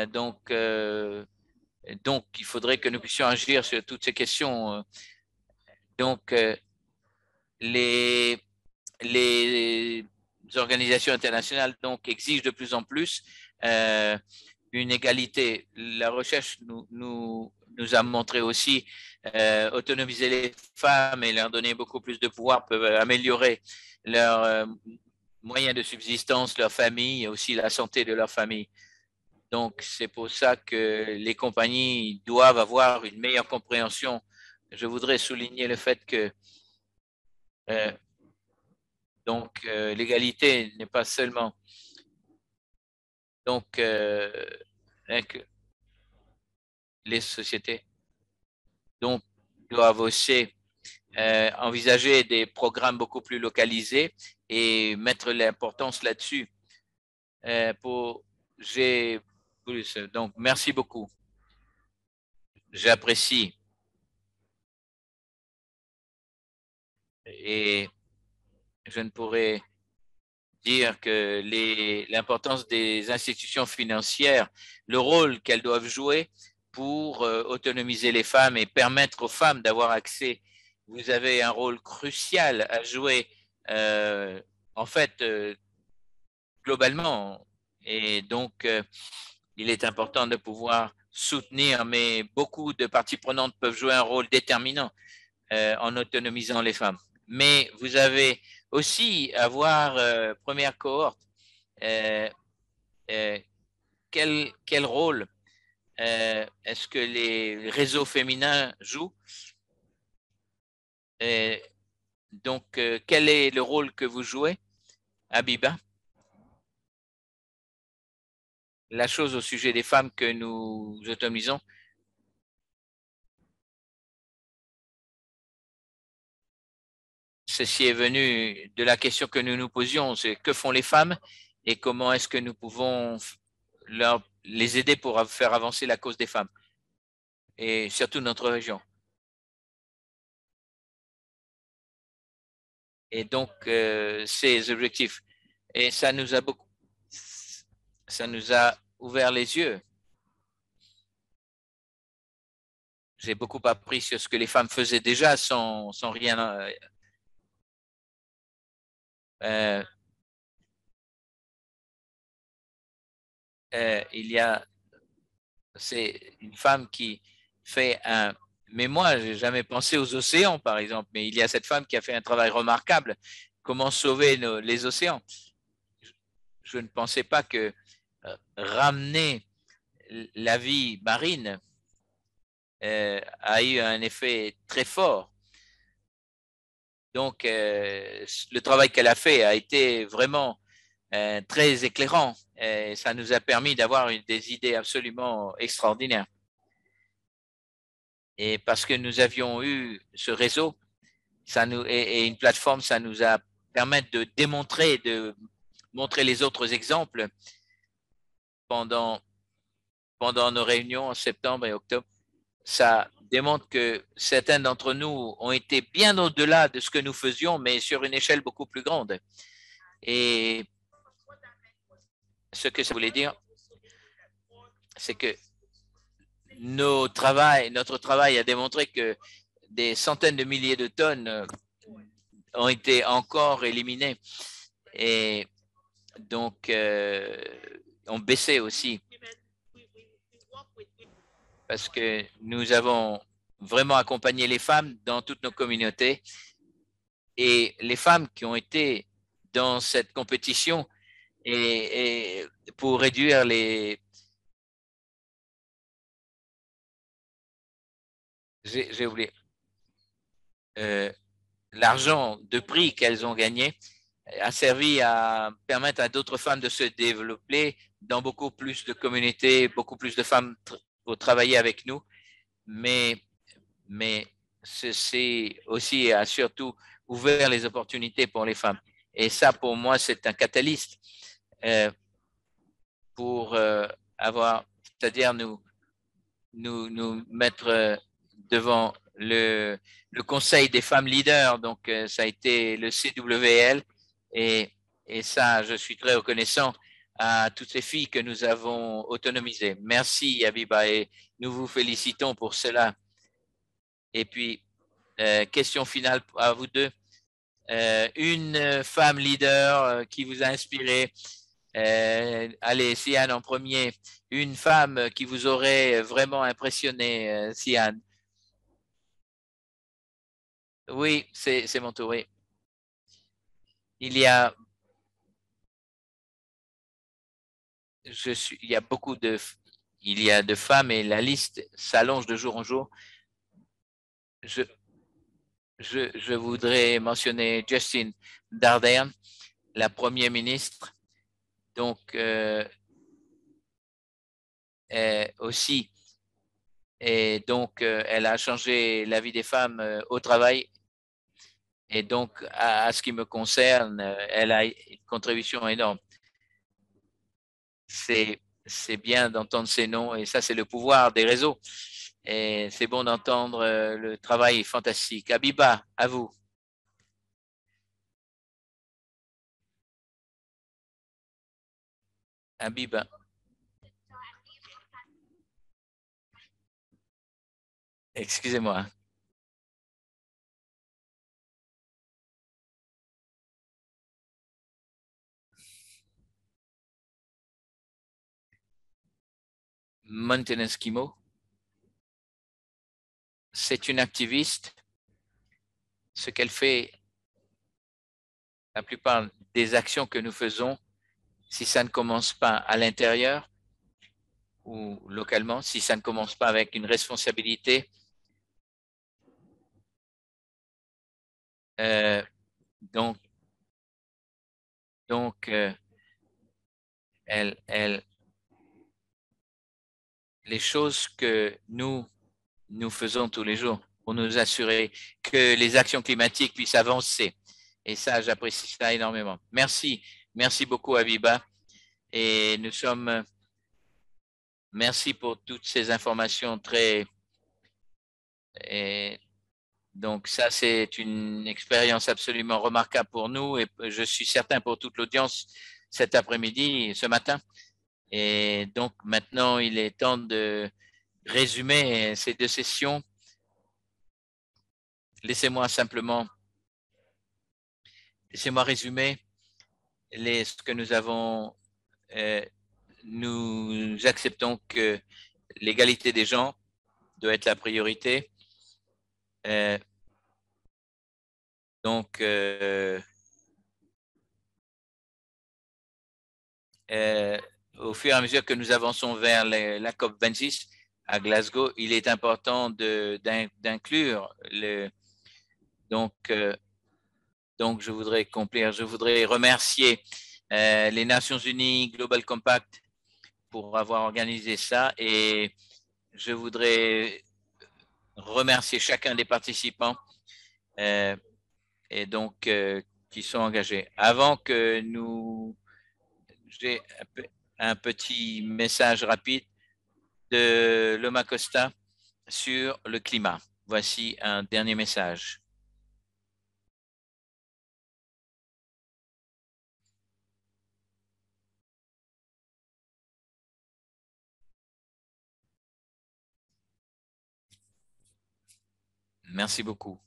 S1: Donc, il faudrait que nous puissions agir sur toutes ces questions. Donc, les organisations internationales exigent de plus en plus une égalité. La recherche nous a montré aussi autonomiser les femmes et leur donner beaucoup plus de pouvoir peuvent améliorer leurs moyens de subsistance, leur famille et aussi la santé de leur famille. Donc, c'est pour ça que les compagnies doivent avoir une meilleure compréhension. Je voudrais souligner le fait que l'égalité n'est pas seulement les sociétés doivent aussi envisager des programmes beaucoup plus localisés et mettre l'importance là-dessus pour G+. Donc, merci beaucoup. J'apprécie. Et je ne pourrais dire que l'importance des institutions financières, le rôle qu'elles doivent jouer pour autonomiser les femmes et permettre aux femmes d'avoir accès. Vous avez un rôle crucial à jouer, en fait, globalement. Et donc, il est important de pouvoir soutenir, mais beaucoup de parties prenantes peuvent jouer un rôle déterminant en autonomisant les femmes. Mais vous avez aussi avoir première cohorte. Quel rôle est-ce que les réseaux féminins jouent? Donc, quel est le rôle que vous jouez, Abiba? La chose au sujet des femmes que nous autonomisons. Ceci est venu de la question que nous nous posions, c'est que font les femmes et comment est-ce que nous pouvons les aider pour faire avancer la cause des femmes et surtout notre région. Et donc, ces objectifs. Et ça nous a ouvert les yeux. J'ai beaucoup appris sur ce que les femmes faisaient déjà sans rien. C'est une femme qui fait mais moi, j'ai jamais pensé aux océans, par exemple, mais il y a cette femme qui a fait un travail remarquable. Comment sauver les océans? Je ne pensais pas que ramener la vie marine a eu un effet très fort. Donc, le travail qu'elle a fait a été vraiment très éclairant. Et ça nous a permis d'avoir des idées absolument extraordinaires. Et parce que nous avions eu ce réseau et une plateforme, ça nous a permis de démontrer, de montrer les autres exemples pendant nos réunions en septembre et octobre. Ça démontre que certains d'entre nous ont été bien au-delà de ce que nous faisions, mais sur une échelle beaucoup plus grande. Et ce que ça voulait dire, c'est que notre travail a démontré que des centaines de milliers de tonnes ont été encore éliminées et donc ont baissé aussi parce que nous avons vraiment accompagné les femmes dans toutes nos communautés et les femmes qui ont été dans cette compétition et pour réduire les... J'ai oublié. L'argent de prix qu'elles ont gagné a servi à permettre à d'autres femmes de se développer dans beaucoup plus de communautés, beaucoup plus de femmes pour travailler avec nous. Mais ceci aussi a surtout ouvert les opportunités pour les femmes. Et ça, pour moi, c'est un catalyste pour avoir, c'est-à-dire nous mettre devant le Conseil des femmes leaders. Donc, ça a été le CWL. Et ça, je suis très reconnaissant à toutes ces filles que nous avons autonomisées. Merci, Abiba, et nous vous félicitons pour cela. Et puis, question finale à vous deux. Une femme leader qui vous a inspiré. Allez, Sian en premier. Une femme qui vous aurait vraiment impressionné, Sian. Oui, c'est mon tour, oui. Il y a, il y a beaucoup de femmes et la liste s'allonge de jour en jour. Je voudrais mentionner Justine Ardern, la première ministre. Donc, aussi, et donc, elle a changé la vie des femmes au travail. Et donc, à ce qui me concerne, elle a une contribution énorme. C'est bien d'entendre ces noms et ça, c'est le pouvoir des réseaux. Et c'est bon d'entendre le travail fantastique. Abiba, à vous. Abiba. Excusez-moi. Mountain Eskimo, c'est une activiste. Ce qu'elle fait, la plupart des actions que nous faisons, si ça ne commence pas à l'intérieur ou localement, si ça ne commence pas avec une responsabilité, euh, donc, donc les choses que nous faisons tous les jours pour nous assurer que les actions climatiques puissent avancer. Et ça, j'apprécie ça énormément. Merci. Merci beaucoup, Abiba. Et merci pour toutes ces informations très, et donc ça, c'est une expérience absolument remarquable pour nous et je suis certain pour toute l'audience cet après-midi, ce matin. Et donc maintenant, il est temps de résumer ces deux sessions. Laissez-moi résumer ce que nous avons. Nous acceptons que l'égalité des gens doit être la priorité. Donc, au fur et à mesure que nous avançons vers la COP26 à Glasgow, il est important d'inclure donc, je voudrais remercier les Nations Unies, Global Compact, pour avoir organisé ça. Et je voudrais remercier chacun des participants et donc qui sont engagés. Avant que nous, j'ai un petit message rapide de Loma Costa sur le climat. Voici un dernier message. Merci beaucoup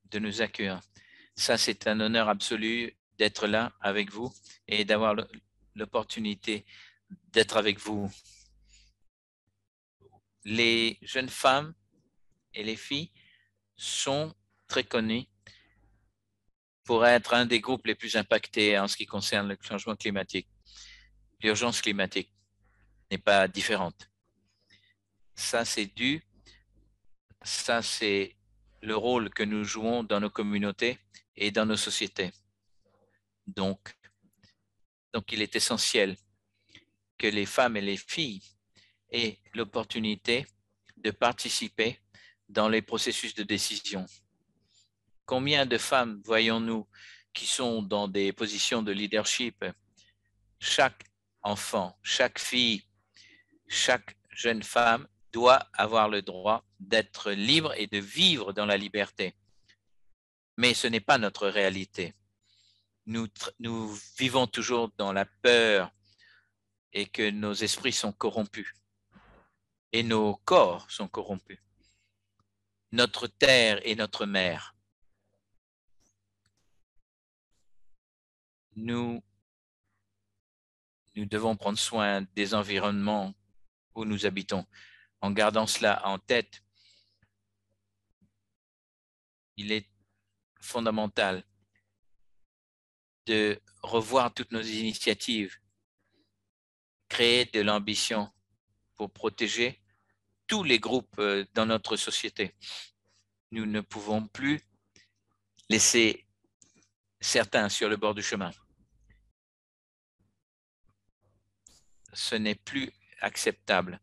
S1: de nous accueillir. Ça, c'est un honneur absolu d'être là avec vous et d'avoir l'opportunité d'être avec vous. Les jeunes femmes et les filles sont très connues pour être un des groupes les plus impactés en ce qui concerne le changement climatique. L'urgence climatique n'est pas différente. Ça, c'est le rôle que nous jouons dans nos communautés et dans nos sociétés. Donc il est essentiel que les femmes et les filles aient l'opportunité de participer dans les processus de décision. Combien de femmes voyons-nous qui sont dans des positions de leadership? Chaque enfant, chaque fille, chaque jeune femme doit avoir le droit d'être libre et de vivre dans la liberté. Mais ce n'est pas notre réalité. Nous vivons toujours dans la peur et que nos esprits sont corrompus et nos corps sont corrompus. Notre terre est notre mère. Nous devons prendre soin des environnements où nous habitons. En gardant cela en tête, il est fondamental de revoir toutes nos initiatives, créer de l'ambition pour protéger tous les groupes dans notre société. Nous ne pouvons plus laisser certains sur le bord du chemin. Ce n'est plus acceptable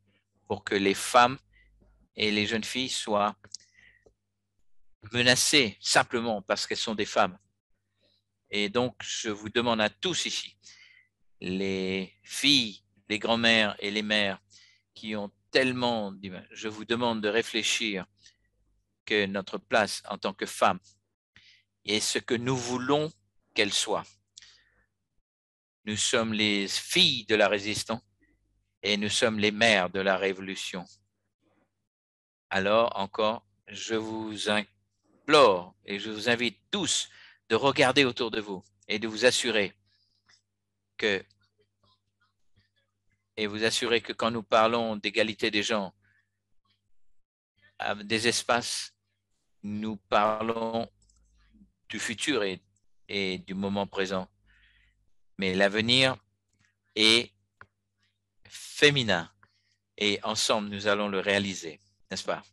S1: pour que les femmes et les jeunes filles soient menacées simplement parce qu'elles sont des femmes. Et donc, je vous demande à tous ici, les filles, les grands-mères et les mères qui ont tellement, je vous demande de réfléchir que notre place en tant que femme est ce que nous voulons qu'elle soit. Nous sommes les filles de la résistance et nous sommes les mères de la révolution. Alors encore, je vous implore et je vous invite tous de regarder autour de vous et de vous assurer que quand nous parlons d'égalité des gens, des espaces, nous parlons du futur et du moment présent. Mais l'avenir est féminin et ensemble, nous allons le réaliser, n'est-ce pas?